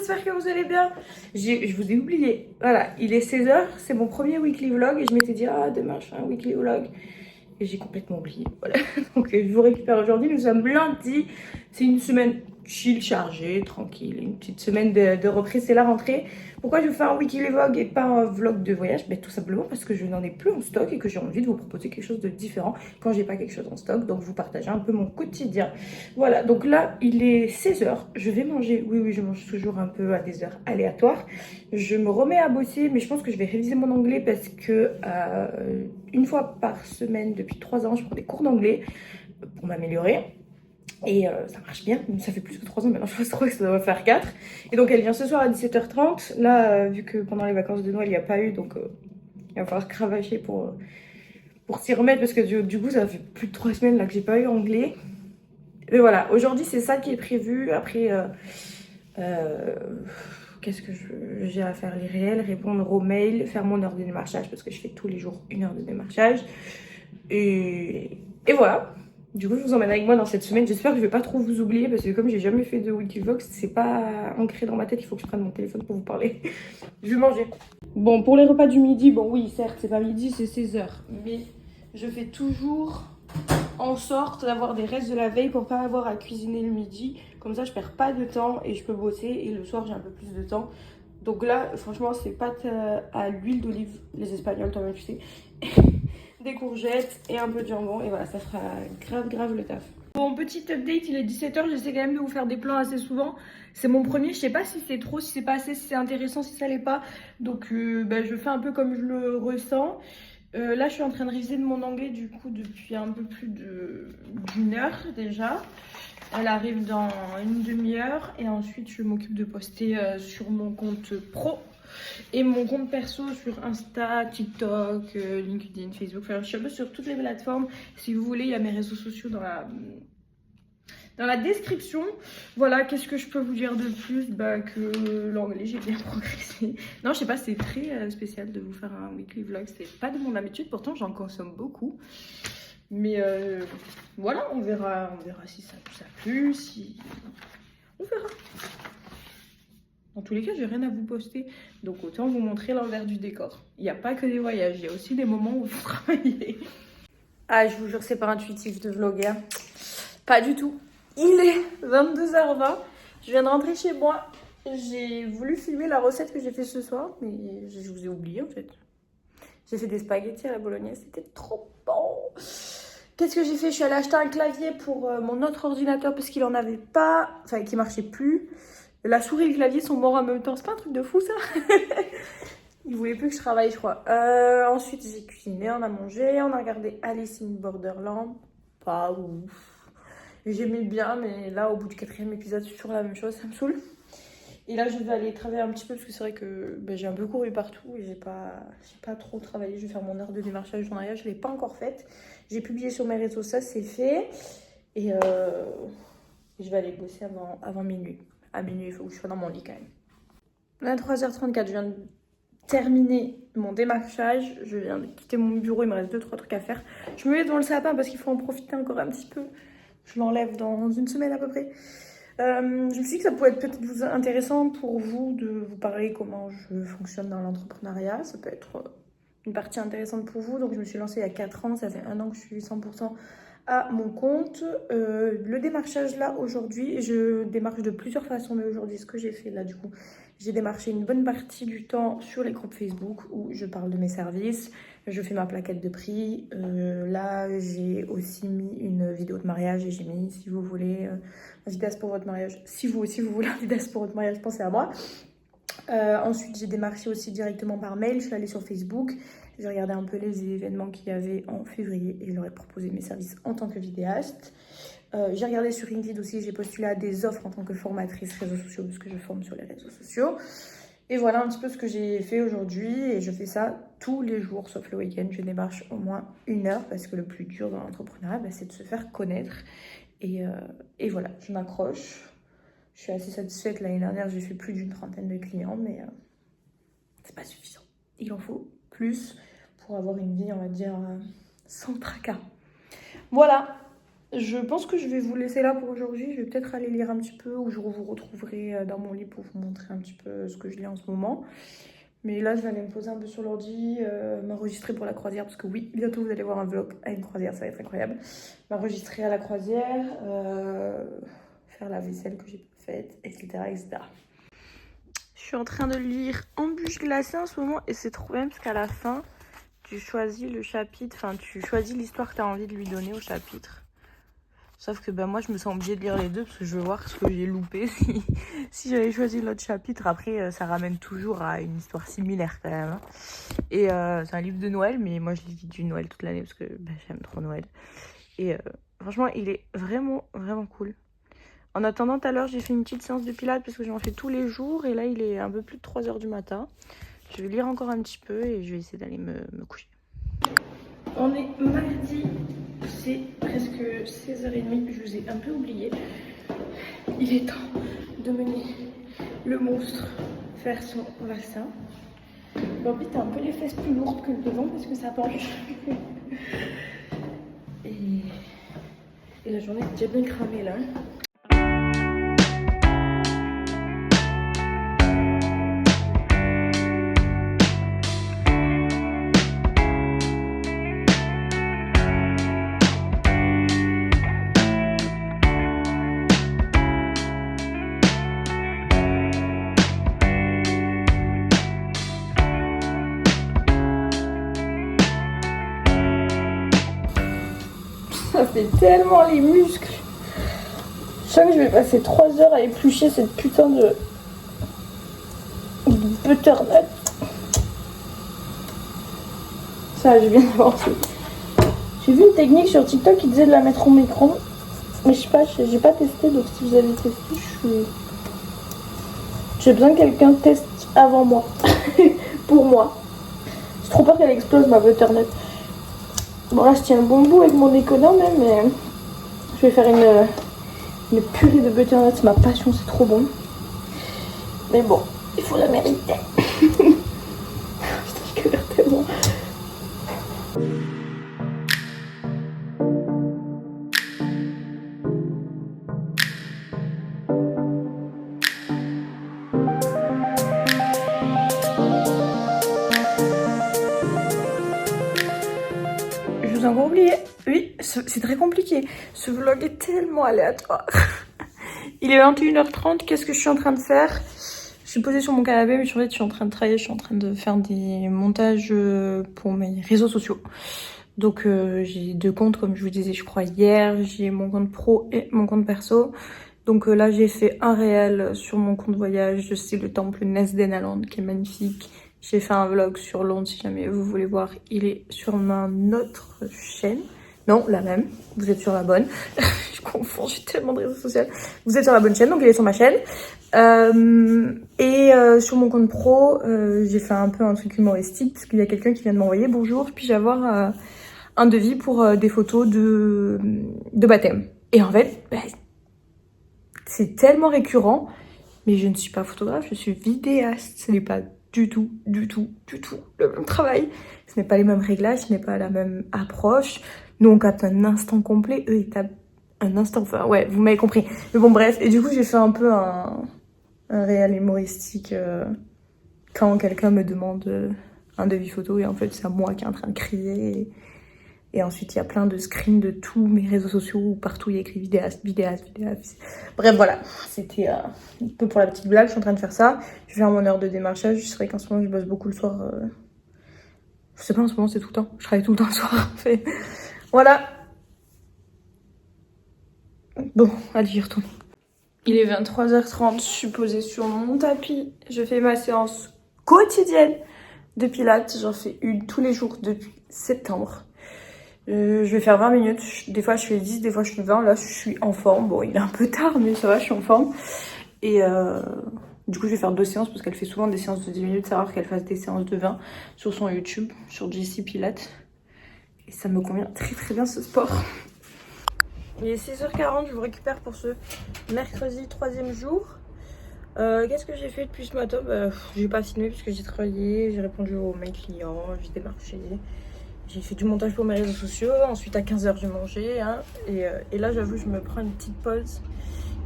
j'espère que vous allez bien. Je vous ai oublié. Voilà, il est 16h, c'est mon premier weekly vlog et je m'étais dit, ah, demain je fais un weekly vlog. Et j'ai complètement oublié. Voilà, donc je vous récupère aujourd'hui. Nous sommes lundi. C'est une semaine chill, chargée, tranquille. Une petite semaine de reprise, c'est la rentrée. Pourquoi je fais un weekly vlog et pas un vlog de voyage? Tout simplement parce que je n'en ai plus en stock et que j'ai envie de vous proposer quelque chose de différent quand j'ai pas quelque chose en stock. Donc vous partagez un peu mon quotidien. Voilà, donc là il est 16h. Je vais manger. Oui, je mange toujours un peu à des heures aléatoires. Je me remets à bosser, mais je pense que je vais réviser mon anglais parce que une fois par semaine depuis 3 ans, je prends des cours d'anglais pour m'améliorer. Et ça marche bien, ça fait plus que 3 ans maintenant, je crois que ça doit faire 4. Et donc elle vient ce soir à 17h30. Là, vu que pendant les vacances de Noël, il n'y a pas eu, donc il va falloir cravacher pour s'y remettre parce que du coup, ça fait plus de 3 semaines là, que j'ai pas eu anglais. Mais voilà, aujourd'hui, c'est ça qui est prévu. Après, qu'est-ce que j'ai à faire? Les réels, répondre aux mails, faire mon heure de démarchage parce que je fais tous les jours une heure de démarchage. Et voilà. Du coup, je vous emmène avec moi dans cette semaine. J'espère que je vais pas trop vous oublier parce que comme j'ai jamais fait de weekly vlog, c'est pas ancré dans ma tête. Il faut que je prenne mon téléphone pour vous parler. Je vais manger. Bon, pour les repas du midi, bon oui, certes, c'est pas midi, c'est 16h. Mais je fais toujours en sorte d'avoir des restes de la veille pour pas avoir à cuisiner le midi. Comme ça, je perds pas de temps et je peux bosser. Et le soir, j'ai un peu plus de temps. Donc là, franchement, c'est pâtes à l'huile d'olive, les Espagnols, toi-même, tu sais. Des courgettes et un peu de jambon. Et voilà, ça fera grave le taf. Bon, petite update, il est 17h. J'essaie quand même de vous faire des plans assez souvent. C'est mon premier. Je sais pas si c'est trop, si c'est pas assez, si c'est intéressant, si ça l'est pas. Donc, je fais un peu comme je le ressens. Là, je suis en train de réviser de mon anglais du coup depuis un peu plus d'une heure déjà. Elle arrive dans une demi-heure et ensuite je m'occupe de poster sur mon compte pro et mon compte perso sur Insta, TikTok, LinkedIn, Facebook. Enfin, je suis un peu sur toutes les plateformes. Si vous voulez, il y a mes réseaux sociaux dans la description. Voilà, qu'est-ce que je peux vous dire de plus? Que l'anglais, j'ai bien progressé. Non, je sais pas, c'est très spécial de vous faire un weekly vlog. C'est pas de mon habitude, pourtant j'en consomme beaucoup. Mais voilà, on verra si ça vous a plu, si... On verra. Dans tous les cas, j'ai rien à vous poster. Donc autant vous montrer l'envers du décor. Il n'y a pas que des voyages, il y a aussi des moments où vous travaillez. Ah, je vous jure, c'est pas intuitif de vlogger. Pas du tout. Il est 22h20. Je viens de rentrer chez moi. J'ai voulu filmer la recette que j'ai fait ce soir, mais je vous ai oublié en fait. J'ai fait des spaghettis à la bolognaise, c'était trop bon. Qu'est-ce que j'ai fait? Je suis allée acheter un clavier pour mon autre ordinateur parce qu'il en avait pas, enfin qui marchait plus. La souris et le clavier sont morts en même temps, c'est pas un truc de fou ça? Il voulait plus que je travaille, je crois. Ensuite j'ai cuisiné, on a mangé, on a regardé Alice in Borderland. Pas ouf. J'aimais bien, mais là, au bout du 4e épisode, c'est toujours la même chose, ça me saoule. Et là, je vais aller travailler un petit peu parce que c'est vrai que j'ai un peu couru partout et j'ai pas trop travaillé. Je vais faire mon heure de démarchage journalier, je ne l'ai pas encore faite. J'ai publié sur mes réseaux, ça c'est fait. Et je vais aller bosser avant minuit. À minuit, il faut que je sois dans mon lit quand même. Là, 3h34, je viens de terminer mon démarchage. Je viens de quitter mon bureau, il me reste 2-3 trucs à faire. Je me mets devant le sapin parce qu'il faut en profiter encore un petit peu. Je l'enlève dans une semaine à peu près. Je me suis dit que ça pourrait être peut-être intéressant pour vous de vous parler comment je fonctionne dans l'entrepreneuriat. Ça peut être une partie intéressante pour vous. Donc je me suis lancée il y a 4 ans, ça fait 1 an que je suis 100% à mon compte. Le démarchage là aujourd'hui, je démarche de plusieurs façons, mais aujourd'hui ce que j'ai fait là du coup, j'ai démarché une bonne partie du temps sur les groupes Facebook où je parle de mes services, je fais ma plaquette de prix. Là j'ai aussi mis une vidéo de mariage et j'ai mis, si vous voulez, un vidéaste pour votre mariage, si vous aussi vous voulez un vidéaste pour votre mariage, pensez à moi. Ensuite j'ai démarché aussi directement par mail, je suis allée sur Facebook. J'ai regardé un peu les événements qu'il y avait en février et je leur ai proposé mes services en tant que vidéaste. J'ai regardé sur LinkedIn aussi, j'ai postulé à des offres en tant que formatrice réseaux sociaux parce que je forme sur les réseaux sociaux. Et voilà un petit peu ce que j'ai fait aujourd'hui et je fais ça tous les jours sauf le week-end. Je démarche au moins 1 heure parce que le plus dur dans l'entrepreneuriat, c'est de se faire connaître. Et voilà, je m'accroche. Je suis assez satisfaite. L'année dernière, j'ai fait plus d'30 de clients, mais c'est pas suffisant. Il en faut plus pour avoir une vie, on va dire, sans tracas. Voilà, Je pense que je vais vous laisser là pour aujourd'hui. Je vais peut-être aller lire un petit peu ou je vous retrouverai dans mon lit pour vous montrer un petit peu ce que je lis en ce moment. Mais là, je vais aller me poser un peu sur l'ordi, m'enregistrer pour la croisière parce que oui, bientôt vous allez voir un vlog à une croisière, ça va être incroyable. M'enregistrer à la croisière, faire la vaisselle que j'ai pas faite, etc., etc. Je suis en train de lire Embûche glacée en ce moment et c'est trop bien parce qu'à la fin, tu choisis le chapitre, enfin tu choisis l'histoire que tu as envie de lui donner au chapitre. Sauf que moi je me sens obligée de lire les deux parce que je veux voir ce que j'ai loupé si j'avais choisi l'autre chapitre. Après ça ramène toujours à une histoire similaire quand même. Et c'est un livre de Noël, mais moi je lis du Noël toute l'année parce que j'aime trop Noël. Et franchement il est vraiment vraiment cool. En attendant, tout à l'heure j'ai fait une petite séance de pilates parce que j'en fais tous les jours. Et là il est un peu plus de 3 h du matin. Je vais lire encore un petit peu et je vais essayer d'aller me coucher. On est mardi, c'est presque 16h30, je vous ai un peu oublié. Il est temps de mener le monstre faire son vaccin. Bon, t'as un peu les fesses plus lourdes que le devant parce que ça penche. Et la journée est déjà bien cramée là. Ça fait tellement les muscles. Je sens que je vais passer 3 heures à éplucher cette putain de butternut. Ça, je viens d'avancer. J'ai vu une technique sur TikTok qui disait de la mettre au micro. Mais je sais pas, j'ai pas testé. Donc si vous avez testé, j'ai besoin que quelqu'un teste avant moi. Pour moi. J'ai trop peur qu'elle explose ma butternut. Bon là je tiens un bon bout avec mon décodeur même, mais je vais faire une purée de butternut, c'est ma passion, c'est trop bon. Mais bon, il faut la mériter. Putain, je galère tellement. Je vous ai encore oublié. Oui, c'est très compliqué. Ce vlog est tellement aléatoire. Il est 21h30, qu'est-ce que je suis en train de faire? Je suis posée sur mon canapé, mais en fait je suis en train de travailler, je suis en train de faire des montages pour mes réseaux sociaux. Donc j'ai 2 comptes comme je vous disais je crois hier, j'ai mon compte pro et mon compte perso. Donc là j'ai fait un réel sur mon compte voyage, c'est le temple Nesdenaland qui est magnifique. J'ai fait un vlog sur Londres si jamais vous voulez voir, il est sur ma autre chaîne. Non, la même, vous êtes sur la bonne. Je confonds, j'ai tellement de réseaux sociaux. Vous êtes sur la bonne chaîne, donc il est sur ma chaîne. Sur mon compte pro, j'ai fait un peu un truc humoristique parce qu'il y a quelqu'un qui vient de m'envoyer bonjour, puis-je avoir un devis pour des photos de baptême. Et en fait, c'est tellement récurrent, mais je ne suis pas photographe, je suis vidéaste. Ce n'est pas du tout le même travail. Ce n'est pas les mêmes réglages, ce n'est pas la même approche. Nous, on capte un instant complet, eux, ils tapent un instant, enfin, ouais, vous m'avez compris. Mais bon, bref, et du coup, j'ai fait un peu un réel humoristique quand quelqu'un me demande un devis photo, et en fait, c'est à moi qui est en train de crier. Et ensuite, il y a plein de screens de tous mes réseaux sociaux où partout il y a écrit vidéaste. Bref, voilà. C'était un peu pour la petite blague. Je suis en train de faire ça. Je vais faire mon heure de démarchage. C'est vrai qu'en ce moment, je bosse beaucoup le soir. Je sais pas, en ce moment, c'est tout le temps. Je travaille tout le temps le soir, en fait. Voilà. Bon, allez, j'y retourne. Il est 23h30. Je suis posée sur mon tapis. Je fais ma séance quotidienne de pilates. J'en fais une tous les jours depuis septembre. Je vais faire 20 minutes, des fois je fais 10, des fois je fais 20, là je suis en forme, bon il est un peu tard mais ça va, je suis en forme. Et du coup je vais faire 2 séances parce qu'elle fait souvent des séances de 10 minutes, c'est rare qu'elle fasse des séances de 20 sur son YouTube, sur JC Pilates. Et ça me convient très bien ce sport. Il est 6h40, je vous récupère pour ce mercredi 3e jour. Qu'est-ce que j'ai fait depuis ce matin? J'ai pas filmé parce que j'ai travaillé, j'ai répondu aux mails clients, j'ai démarché. j'ai fait du montage pour mes réseaux sociaux. Ensuite, à 15h, j'ai mangé. Hein, et là, j'avoue, je me prends une petite pause.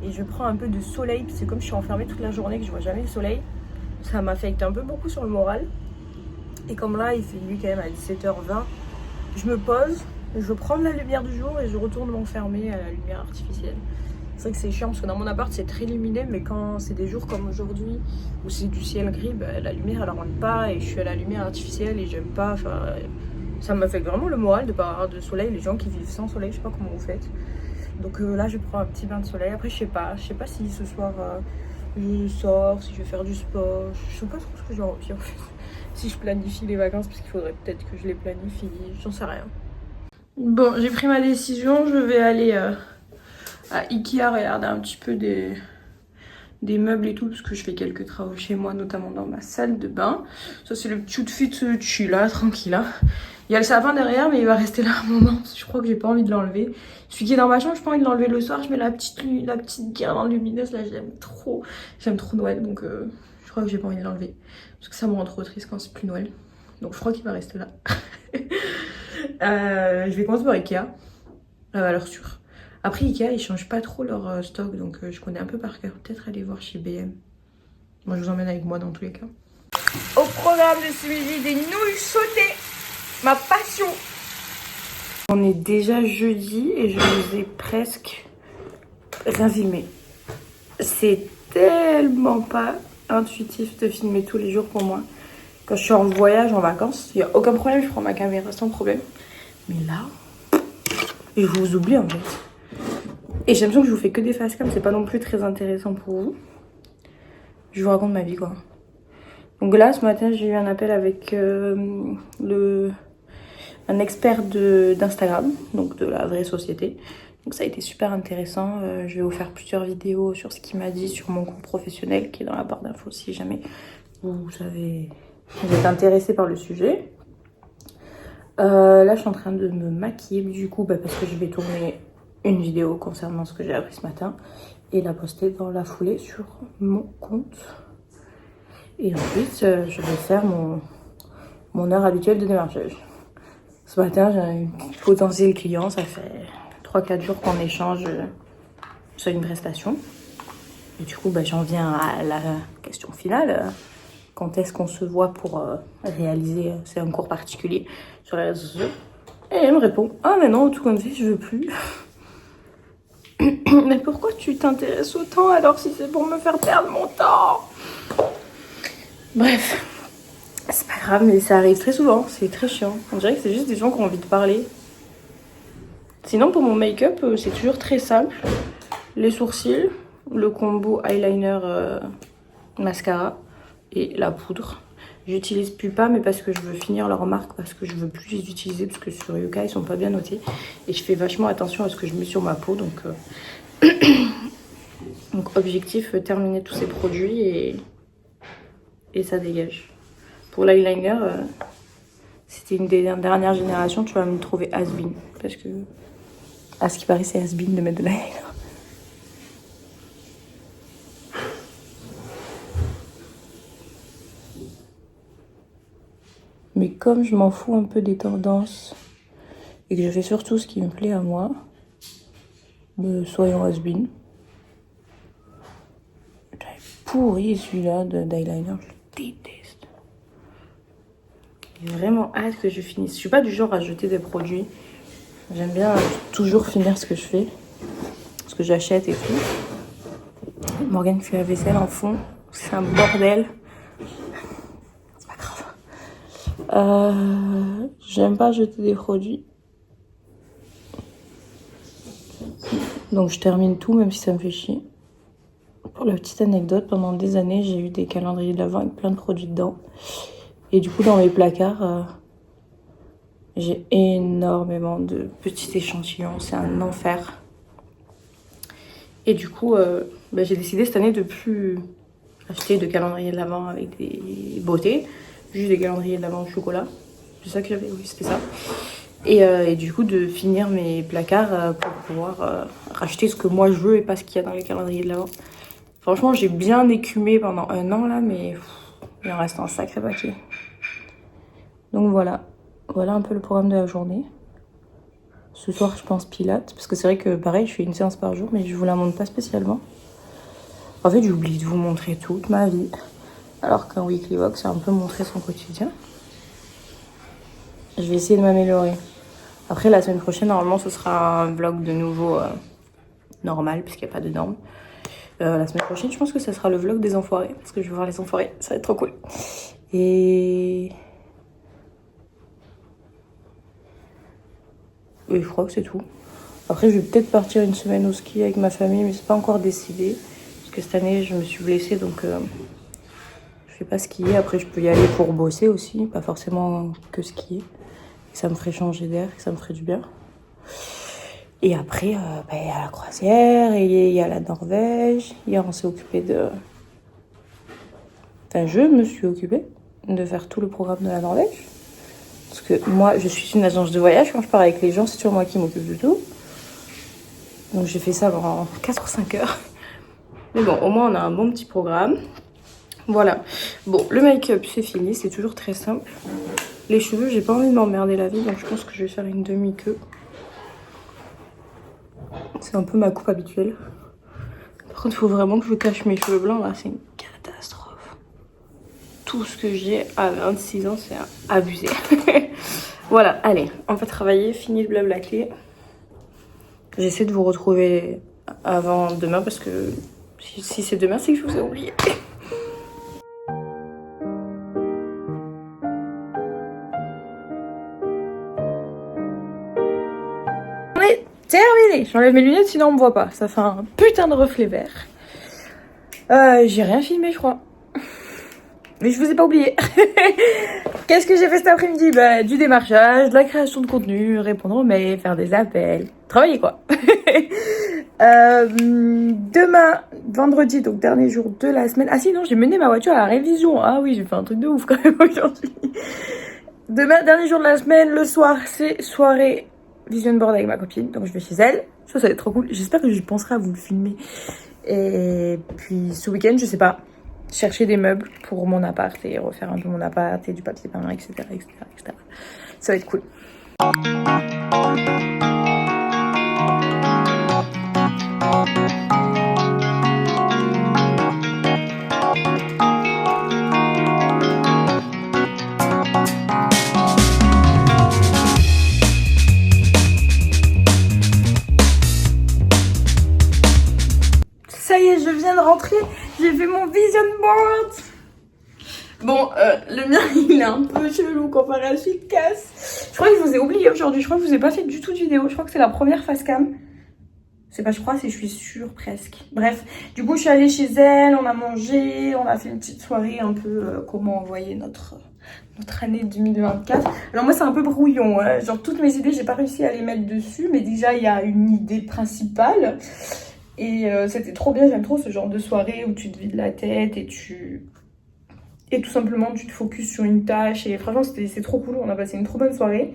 Et je prends un peu de soleil. C'est comme je suis enfermée toute la journée que je vois jamais le soleil. Ça m'affecte un peu beaucoup sur le moral. Et comme là, il fait nuit quand même à 17h20. Je me pose, je prends de la lumière du jour et je retourne m'enfermer à la lumière artificielle. C'est vrai que c'est chiant parce que dans mon appart c'est très lumineux, mais quand c'est des jours comme aujourd'hui où c'est du ciel gris, bah, la lumière elle rentre pas et je suis à la lumière artificielle et j'aime pas. Enfin, ça m'affecte vraiment le moral de pas avoir de soleil. Les gens qui vivent sans soleil, je sais pas comment vous faites. Donc là je prends un petit bain de soleil. Après je sais pas si ce soir je sors, si je vais faire du sport. Je sais pas trop ce que j'ai envie en fait. Si je planifie les vacances, parce qu'il faudrait peut-être que je les planifie, j'en sais rien. Bon, j'ai pris ma décision, je vais aller à Ikea regarder un petit peu des meubles et tout, parce que je fais quelques travaux chez moi, notamment dans ma salle de bain. Ça c'est le petit outfit chill là, tranquille là. Il y a le sapin derrière, mais il va rester là un moment, parce que je crois que j'ai pas envie de l'enlever. Celui qui est dans ma chambre, j'ai pas envie de l'enlever le soir, je mets la petite guirlande lumineuse là, j'aime trop Noël, donc je crois que j'ai pas envie de l'enlever. Parce que ça me rend trop triste quand c'est plus Noël. Donc je crois qu'il va rester là. Je vais commencer par Ikea, à valeur sûre. Après Ikea, ils changent pas trop leur stock, donc je connais un peu par cœur. Peut-être aller voir chez BM. Moi je vous emmène avec moi dans tous les cas. Au programme de ce midi, des nouilles sautées. Ma passion. On est déjà jeudi et je vous ai presque rien filmé. C'est tellement pas intuitif de filmer tous les jours pour moi. Quand je suis en voyage, en vacances, il n'y a aucun problème, je prends ma caméra sans problème. Mais là, je vous oublie en fait. Et j'ai l'impression que je vous fais que des facecam, c'est pas non plus très intéressant pour vous. Je vous raconte ma vie quoi. Donc là, ce matin, j'ai eu un appel avec un expert d'Instagram, donc de la vraie société. Donc ça a été super intéressant. Je vais vous faire plusieurs vidéos sur ce qu'il m'a dit sur mon compte professionnel qui est dans la barre d'infos si jamais vous êtes intéressé par le sujet. Là, je suis en train de me maquiller du coup parce que je vais tourner une vidéo concernant ce que j'ai appris ce matin et la poster dans la foulée sur mon compte. Et ensuite, je vais faire mon heure habituelle de démarchage. Ce matin, j'ai un potentiel client, ça fait 3-4 jours qu'on échange sur une prestation. Et du coup, j'en viens à la question finale. Quand est-ce qu'on se voit pour réaliser c'est un cours particulier sur les réseaux sociaux? Et elle me répond, ah mais non, tout compte fait, je veux plus. Mais pourquoi tu t'intéresses autant alors si c'est pour me faire perdre mon temps? Bref. C'est pas grave, mais ça arrive très souvent, c'est très chiant. On dirait que c'est juste des gens qui ont envie de parler. Sinon, pour mon make-up, c'est toujours très simple. Les sourcils, le combo eyeliner mascara et la poudre. J'utilise Pupa, mais parce que je veux finir leur marque, parce que je veux plus les utiliser, parce que sur Yuka, ils sont pas bien notés. Et je fais vachement attention à ce que je mets sur ma peau, donc... donc objectif, terminer tous ces produits et ça dégage. Pour l'eyeliner, c'était une des dernières générations, tu vas me trouver has-been. Parce que, à ce qui paraît, c'est has-been de mettre de l'eyeliner. Mais comme je m'en fous un peu des tendances et que je fais surtout ce qui me plaît à moi, soyons has-been. J'avais pourri celui-là d'eyeliner, je le déteste. J'ai vraiment hâte que je finisse. Je suis pas du genre à jeter des produits. J'aime bien toujours finir ce que je fais. Ce que j'achète et tout. Morgane fait la vaisselle en fond. C'est un bordel. C'est pas grave. J'aime pas jeter des produits. Donc je termine tout même si ça me fait chier. Pour la petite anecdote, pendant des années, j'ai eu des calendriers de l'Avent avec plein de produits dedans. Et du coup, dans mes placards, j'ai énormément de petits échantillons. C'est un enfer. Et du coup, j'ai décidé cette année de plus acheter de calendrier de l'Avent avec des beautés. Juste des calendriers de l'Avent au chocolat. C'est ça que j'avais, oui, c'était ça. Et du coup, de finir mes placards pour pouvoir racheter ce que moi je veux et pas ce qu'il y a dans les calendriers de l'Avent. Franchement, j'ai bien écumé pendant 1 an là, mais il en reste un sacré paquet. Donc voilà, voilà un peu le programme de la journée. Ce soir, je pense pilates, parce que c'est vrai que pareil, je fais une séance par jour, mais je vous la montre pas spécialement. En fait, j'oublie de vous montrer toute ma vie, alors qu'un weekly vlog, c'est un peu montrer son quotidien. Je vais essayer de m'améliorer. Après, la semaine prochaine, normalement, ce sera un vlog de nouveau normal, puisqu'il n'y a pas de normes. La semaine prochaine, je pense que ça sera le vlog des enfoirés, parce que je vais voir les enfoirés, ça va être trop cool. Et je crois que c'est tout. Après, je vais peut-être partir une semaine au ski avec ma famille, mais c'est pas encore décidé. Parce que cette année, je me suis blessée, donc je vais pas skier. Après, je peux y aller pour bosser aussi, pas forcément que skier. Et ça me ferait changer d'air, et ça me ferait du bien. Et après, il y a la croisière, et il y a la Norvège. Hier, on s'est occupé de... Enfin, je me suis occupée de faire tout le programme de la Norvège. Parce que moi, je suis une agence de voyage. Quand je pars avec les gens, c'est toujours moi qui m'occupe de tout. Donc j'ai fait ça pendant 4 ou 5 heures. Mais bon, au moins on a un bon petit programme. Voilà. Bon, le make-up c'est fini, c'est toujours très simple. Les cheveux, j'ai pas envie de m'emmerder la vie, donc je pense que je vais faire une demi-queue. C'est un peu ma coupe habituelle. Par contre, il faut vraiment que je cache mes cheveux blancs, là, c'est une catastrophe. Tout ce que j'ai à 26 ans, c'est abusé. Voilà, allez, on va travailler, fini le blabla-clé. J'essaie de vous retrouver avant demain parce que si c'est demain, c'est que je vous ai oublié. On est terminé. J'enlève mes lunettes sinon on me voit pas. Ça fait un putain de reflet vert. J'ai rien filmé, je crois. Mais je vous ai pas oublié. Qu'est-ce que j'ai fait cet après-midi? Du démarchage, de la création de contenu, répondre aux mails, faire des appels. Travailler quoi. Demain, vendredi, donc dernier jour de la semaine. Ah si, non, j'ai mené ma voiture à la révision. Ah oui, j'ai fait un truc de ouf quand même aujourd'hui. Demain, dernier jour de la semaine, le soir, c'est soirée vision board avec ma copine. Donc je vais chez elle. Ça va être trop cool. J'espère que je penserai à vous le filmer. Et puis ce week-end, je sais pas, chercher des meubles pour mon appart et refaire un peu mon appart et du papier peint, etc., etc., etc. Ça va être cool. Ça y est, je viens de rentrer, j'ai fait mon vision board. Bon, le mien, il est un peu chelou comparé à celui de Cass. Je crois que je vous ai oublié aujourd'hui, je crois que je vous ai pas fait du tout de vidéo. Je crois que c'est la première face cam. C'est pas je crois, c'est je suis sûre presque. Bref, du coup, je suis allée chez elle, on a mangé, on a fait une petite soirée un peu comment envoyer notre année 2024. Alors moi, c'est un peu brouillon, hein. Genre toutes mes idées, j'ai pas réussi à les mettre dessus, mais déjà, il y a une idée principale. Et c'était trop bien, j'aime trop ce genre de soirée où tu te vides la tête et tout simplement tu te focuses sur une tâche. Et franchement, c'est trop cool, on a passé une trop bonne soirée.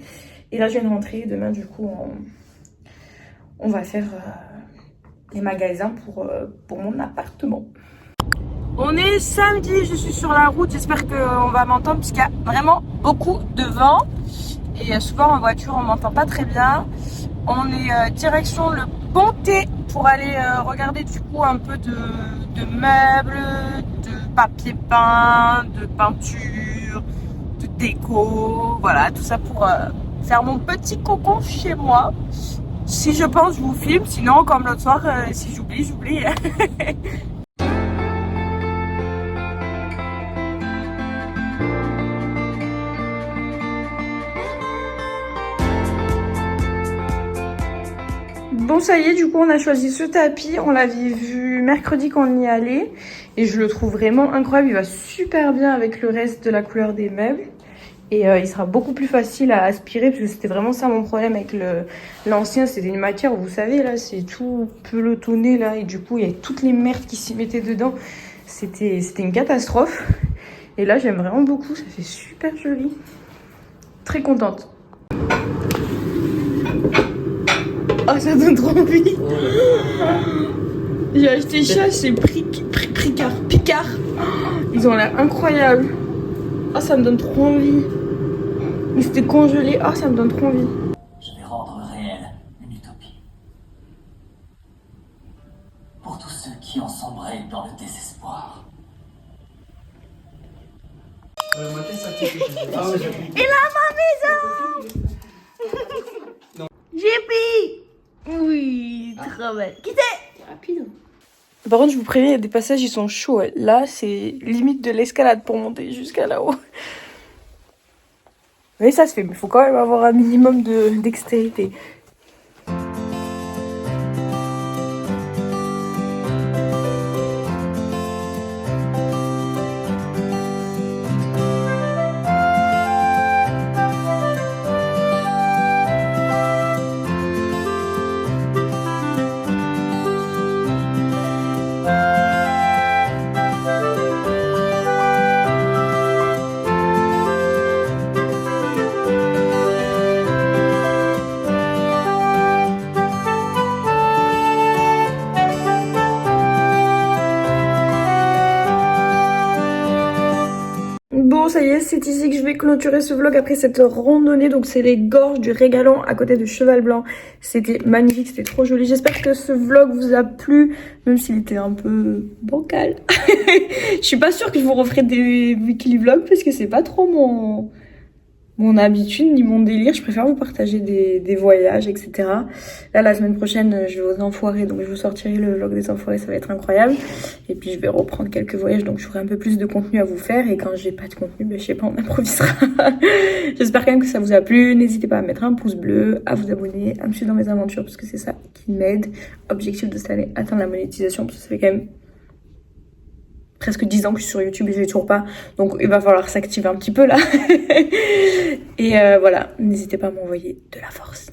Et là, je viens de rentrer, demain du coup, on va faire les magasins pour mon appartement. On est samedi, je suis sur la route, j'espère qu'on va m'entendre parce qu'il y a vraiment beaucoup de vent. Et souvent en voiture, on m'entend pas très bien. On est direction le Pontet pour aller regarder du coup un peu de meubles, de papier peint, de peinture, de déco, voilà, tout ça pour faire mon petit cocon chez moi. Si je pense, je vous filme, sinon comme l'autre soir, si j'oublie, j'oublie. Bon, ça y est, du coup, on a choisi ce tapis. On l'avait vu mercredi quand on y allait. Et je le trouve vraiment incroyable. Il va super bien avec le reste de la couleur des meubles. Et il sera beaucoup plus facile à aspirer. Parce que c'était vraiment ça mon problème avec l'ancien. C'était une matière, vous savez, là, c'est tout pelotonné, là. Et du coup, il y avait toutes les merdes qui s'y mettaient dedans. C'était une catastrophe. Et là, j'aime vraiment beaucoup. Ça fait super joli. Très contente. Oh, ça donne trop envie. J'ai acheté ça, c'est Picard. Ils ont l'air incroyables. Oh, ça me donne trop envie. Mais c'était congelé. Oh, ça me donne trop envie. Je vais rendre réelle une utopie. Pour tous ceux qui ont sombré dans le désespoir. Et là, ma maison. J'ai oui, trop belle. Quittez. Rapide. Par contre, je vous préviens, il y a des passages, ils sont chauds. Ouais. Là, c'est limite de l'escalade pour monter jusqu'à là-haut. Mais ça se fait, mais il faut quand même avoir un minimum de dextérité. Bon, ça y est, c'est ici que je vais clôturer ce vlog après cette randonnée. Donc, c'est les gorges du Régalant à côté de Cheval Blanc. C'était magnifique, c'était trop joli. J'espère que ce vlog vous a plu, même s'il était un peu bancal. Je suis pas sûre que je vous referai des weekly vlogs parce que c'est pas trop mon habitude ni mon délire. Je préfère vous partager des voyages, etc. Là, la semaine prochaine, je vais aux Enfoirés, donc je vous sortirai le vlog des Enfoirés, ça va être incroyable. Et puis, je vais reprendre quelques voyages, donc j'aurai un peu plus de contenu à vous faire. Et quand j'ai pas de contenu, ben, je sais pas, on improvisera. J'espère quand même que ça vous a plu. N'hésitez pas à mettre un pouce bleu, à vous abonner, à me suivre dans mes aventures, parce que c'est ça qui m'aide. Objectif de cette année, atteindre la monétisation, parce que ça fait quand même presque 10 ans que je suis sur YouTube et je l'ai toujours pas. Donc il va falloir s'activer un petit peu là. Et voilà, n'hésitez pas à m'envoyer de la force.